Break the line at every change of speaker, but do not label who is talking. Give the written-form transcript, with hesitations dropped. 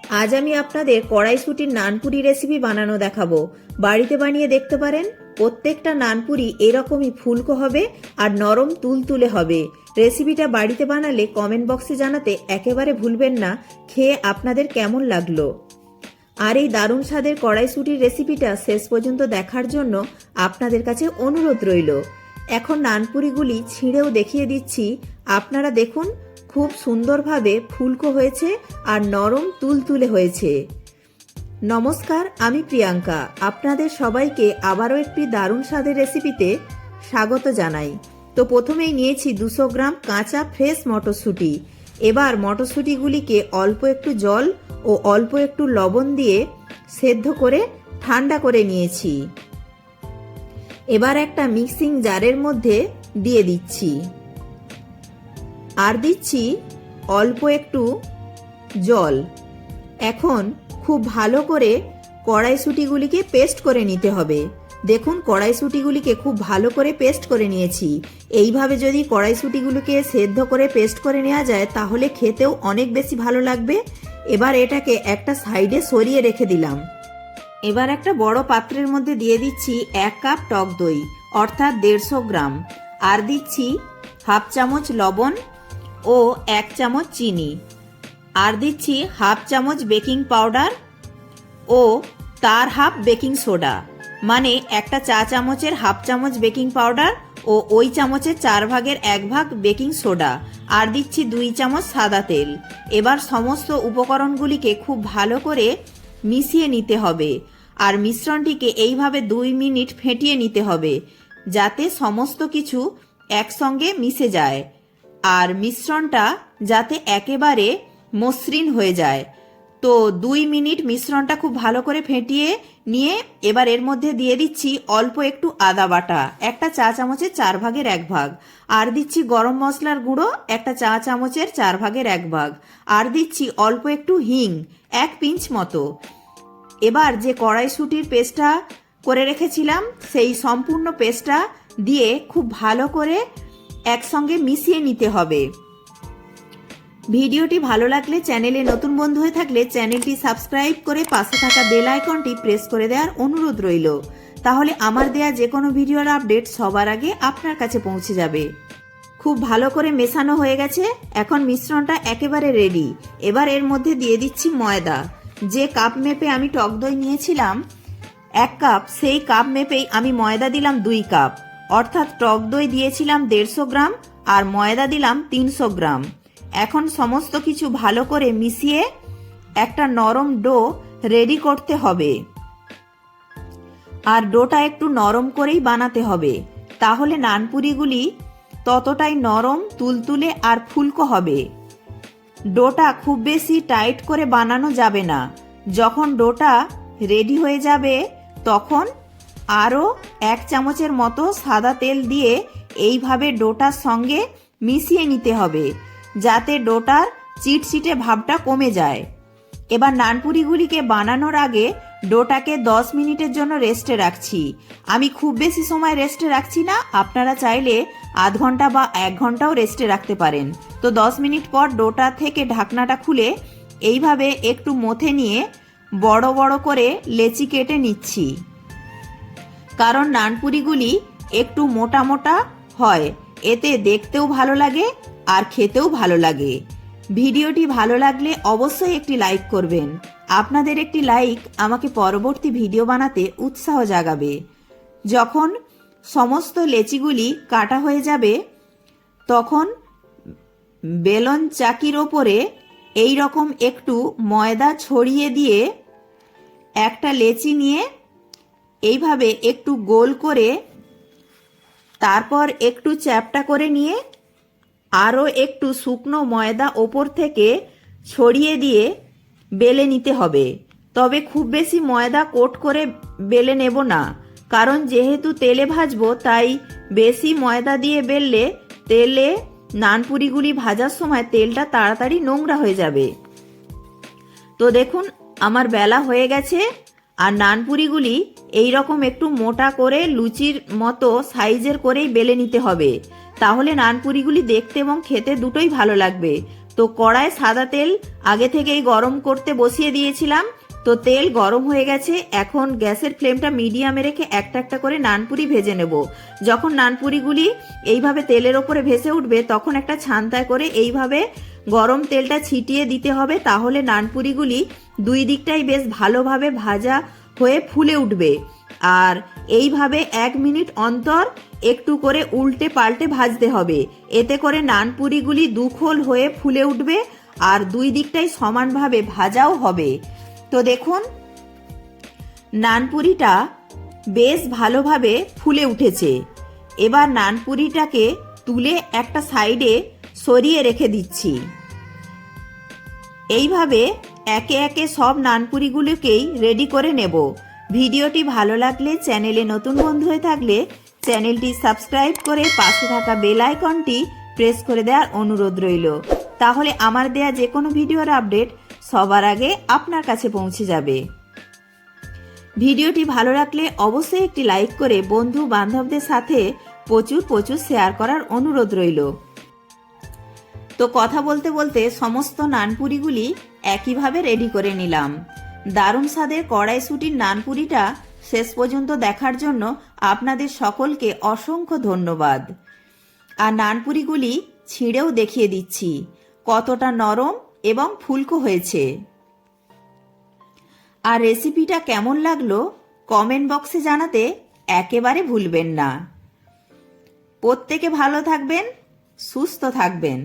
আজ আমি আপনাদের কড়াইশুঁটির নানপুরি রেসিপি বানানো দেখাবো। বাড়িতে বানিয়ে দেখতে পারেন। প্রত্যেকটা নানপুরি এরকমই ফুলকো হবে আর নরম তুলতুলে হবে। রেসিপিটা বাড়িতে বানালে কমেন্ট বক্সে জানাতে একেবারে ভুলবেন না খেয়ে আপনাদের কেমন লাগলো। আর এই দারুণ স্বাদের কড়াইশুঁটির রেসিপিটা শেষ পর্যন্ত দেখার জন্য আপনাদের কাছে অনুরোধ রইল। এখন নানপুরিগুলি ছিঁড়েও দেখিয়ে দিচ্ছি। আপনারা দেখুন, খুব সুন্দরভাবে ফুলকো হয়েছে আর নরম তুলতুলে হয়েছে। নমস্কার, আমি প্রিয়াঙ্কা। আপনাদের সবাইকে আবারও একটি দারুণ স্বাদের রেসিপিতে স্বাগত জানাই। তো প্রথমেই নিয়েছি 200 গ্রাম কাঁচা ফ্রেশ মটরশুঁটি। এবার মটরশুঁটিগুলিকে অল্প একটু জল ও অল্প একটু লবণ দিয়ে সেদ্ধ করে ঠান্ডা করে নিয়েছি। এবার একটা মিক্সিং জারের মধ্যে দিয়ে দিচ্ছি আর দিচ্ছি অল্প একটু জল। এখন খুব ভালো করে কড়াইশুঁটিগুলিকে পেস্ট করে নিতে হবে। দেখুন, কড়াইশুঁটিগুলিকে খুব ভালো করে পেস্ট করে নিয়েছি। এইভাবে যদি কড়াইশুঁটিগুলিকে সেদ্ধ করে পেস্ট করে নেওয়া যায় তাহলে খেতেও অনেক বেশি ভালো লাগবে। এবার এটাকে একটা সাইডে সরিয়ে রেখে দিলাম। এবার একটা বড় পাত্রের মধ্যে দিয়ে দিচ্ছি 1 কাপ টক দই, অর্থাৎ 150 গ্রাম, আর দিচ্ছি হাফ চামচ লবণ ও 1 চামচ চিনি, আর দিচ্ছি হাফ চামচ বেকিং পাউডার ও তার হাফ বেকিং সোডা, মানে একটা চা চামচের হাফ চামচ বেকিং পাউডার ও ওই চামচের 4 ভাগের 1 ভাগ বেকিং সোডা, আর দিচ্ছি 2 চামচ সাদা তেল। এবার সমস্ত উপকরণগুলিকে খুব ভালো করে মিশিয়ে নিতে হবে আর মিশ্রণটিকে এইভাবে 2 মিনিট ফেটিয়ে নিতে হবে যাতে সমস্ত কিছু একসঙ্গে মিশে যায় আর মিশ্রণটা যাতে একেবারে মসৃণ হয়ে যায়। তো 2 মিনিট মিশ্রণটা খুব ভালো করে ফেটিয়ে নিয়ে এবার এর মধ্যে দিয়ে দিচ্ছি অল্প একটু আদা বাটা, একটা চা চামচের 4 ভাগের 1 ভাগ, আর দিচ্ছি গরম মশলার গুঁড়ো একটা চা চামচের 4 ভাগের 1 ভাগ, আর দিচ্ছি অল্প একটু হিং 1 পিঞ্চ মতো। এবার যে কড়াইশুঁটির পেস্টটা করে রেখেছিলাম সেই সম্পূর্ণ পেস্টটা দিয়ে খুব ভালো করে একসঙ্গে মিশিয়ে নিতে হবে। ভিডিওটি ভালো লাগলে, চ্যানেলে নতুন বন্ধু হয়ে থাকলে চ্যানেলটি সাবস্ক্রাইব করে পাশে থাকা বেল আইকনটি প্রেস করে দেওয়ার অনুরোধ রইল। তাহলে আমার দেয়া যে কোনো ভিডিওর আপডেট সবার আগে আপনার কাছে পৌঁছে যাবে। খুব ভালো করে মেশানো হয়ে গেছে। এখন মিশ্রণটা একেবারে রেডি। এবার এর মধ্যে দিয়ে দিচ্ছি ময়দা। যে কাপ মেপে আমি টক দই নিয়েছিলাম 1 কাপ, সেই কাপ মেপেই আমি ময়দা দিলাম 2 কাপ, অর্থাৎ টক দই দিয়েছিলাম 150 গ্রাম আর ময়দা দিলাম 300 গ্রাম। এখন সমস্ত কিছু ভালো করে মিশিয়ে একটা নরম ডো রেডি করতে হবে আর ডোটা একটু নরম করেই বানাতে হবে, তাহলে নানপুরিগুলি ততটাই নরম তুলতুলে আর ফুলকো হবে। ডোটা খুব বেশি টাইট করে বানানো যাবে না। যখন ডোটা রেডি হয়ে যাবে তখন আরও 1 চামচের মতো সাদা তেল দিয়ে এইভাবে ডোটার সঙ্গে মিশিয়ে নিতে হবে যাতে ডোটার চিটচিটে ভাবটা কমে যায়। এবার নানপুরিগুলিকে বানানোর আগে ডোটাকে 10 মিনিটের জন্য রেস্টে রাখছি। আমি খুব বেশি সময় রেস্টে রাখছি না, আপনারা চাইলে আধ ঘন্টা বা 1 ঘন্টাও রেস্টে রাখতে পারেন। তো 10 মিনিট পর ডোটা থেকে ঢাকনাটা খুলে এইভাবে একটু মথে নিয়ে বড় বড় করে লেচি কেটে নিচ্ছি, কারণ নানপুরিগুলি একটু মোটা মোটা হয়, এতে দেখতেও ভালো লাগে আর খেতেও ভালো লাগে। ভিডিওটি ভালো লাগলে অবশ্যই একটি লাইক করবেন। আপনাদের একটি লাইক আমাকে পরবর্তী ভিডিও বানাতে উৎসাহ জাগাবে। যখন সমস্ত লেচিগুলি কাটা হয়ে যাবে তখন বেলন চাকির ওপরে এই রকম একটু ময়দা ছড়িয়ে দিয়ে একটা লেচি নিয়ে এইভাবে একটু গোল করে তারপর একটু চ্যাপ্টা করে নিয়ে আরও একটু শুকনো ময়দা ওপর থেকে ছড়িয়ে দিয়ে বেলে নিতে হবে। তবে খুব বেশি ময়দা কোট করে বেলে নেব না, কারণ যেহেতু তেলে ভাজবো তাই বেশি ময়দা দিয়ে বেললে তেলে নানপুরিগুলি ভাজার সময় তেলটা তাড়াতাড়ি নোংরা হয়ে যাবে। তো দেখুন, আমার বেলা হয়ে গেছে আর নানপুরিগুলি এই রকম একটু মোটা করে লুচির মতো সাইজের করেই বেলে নিতে হবে, তাহলে নানপুরিগুলি দেখতে এবং খেতে দুটোই ভালো লাগবে। তো কড়ায় সাদা তেল আগে থেকেই গরম করতে বসিয়ে দিয়েছিলাম। তো তেল গরম হয়ে গেছে। এখন গ্যাসের ফ্লেমটা মিডিয়ামে রেখে একটা একটা করে নানপুরি ভেজে নেব। যখন নানপুরিগুলি এইভাবে তেলের ওপরে ভেসে উঠবে তখন একটা ছান্তায় করে এইভাবে গরম তেলটা ছিটিয়ে দিতে হবে, তাহলে নানপুরিগুলি দুই দিকটাই বেশ ভালোভাবে ভাজা হয়ে ফুলে উঠবে। আর এইভাবে 1 মিনিট অন্তর একটু করে উল্টে পাল্টে ভাজতে হবে। এতে করে নানপুরিগুলি দুখোল হয়ে ফুলে উঠবে আর দুই দিকটাই সমানভাবে ভাজাও হবে। তো দেখুন, নানপুরিটা বেশ ভালোভাবে ফুলে উঠেছে। এবার নানপুরিটাকে তুলে একটা সাইডে সরিয়ে রেখে দিচ্ছি। এইভাবে একে একে সব নানপুরিগুলোকেই রেডি করে নেব। ভিডিওটি ভালো লাগলে, চ্যানেলে নতুন বন্ধু হয়ে থাকলে চ্যানেলটি সাবস্ক্রাইব করে পাশে থাকা বেল আইকনটি প্রেস করে দেওয়ার অনুরোধ রইল। তাহলে আমার দেয়া যে কোনো ভিডিওর আপডেট সবার আগে আপনার কাছে পৌঁছে যাবে। ভিডিওটি ভালো লাগলে অবশ্যই একটি লাইক করে বন্ধু বান্ধবদের সাথে প্রচুর প্রচুর শেয়ার করার অনুরোধ রইল। তো কথা বলতে বলতে সমস্ত নানপুরিগুলি একইভাবে রেডি করে নিলাম। দারুণ স্বাদের কড়াইশুঁটির নানপুরিটা শেষ পর্যন্ত দেখার জন্য আপনাদের সকলকে অসংখ্য ধন্যবাদ। আর নানপুরিগুলি ছিঁড়েও দেখিয়ে দিচ্ছি কতটা নরম এবং ফুলকো হয়েছে। আর রেসিপিটা কেমন লাগলো কমেন্ট বক্সে জানাতে একেবারে ভুলবেন না। প্রত্যেকে ভালো থাকবেন, সুস্থ থাকবেন।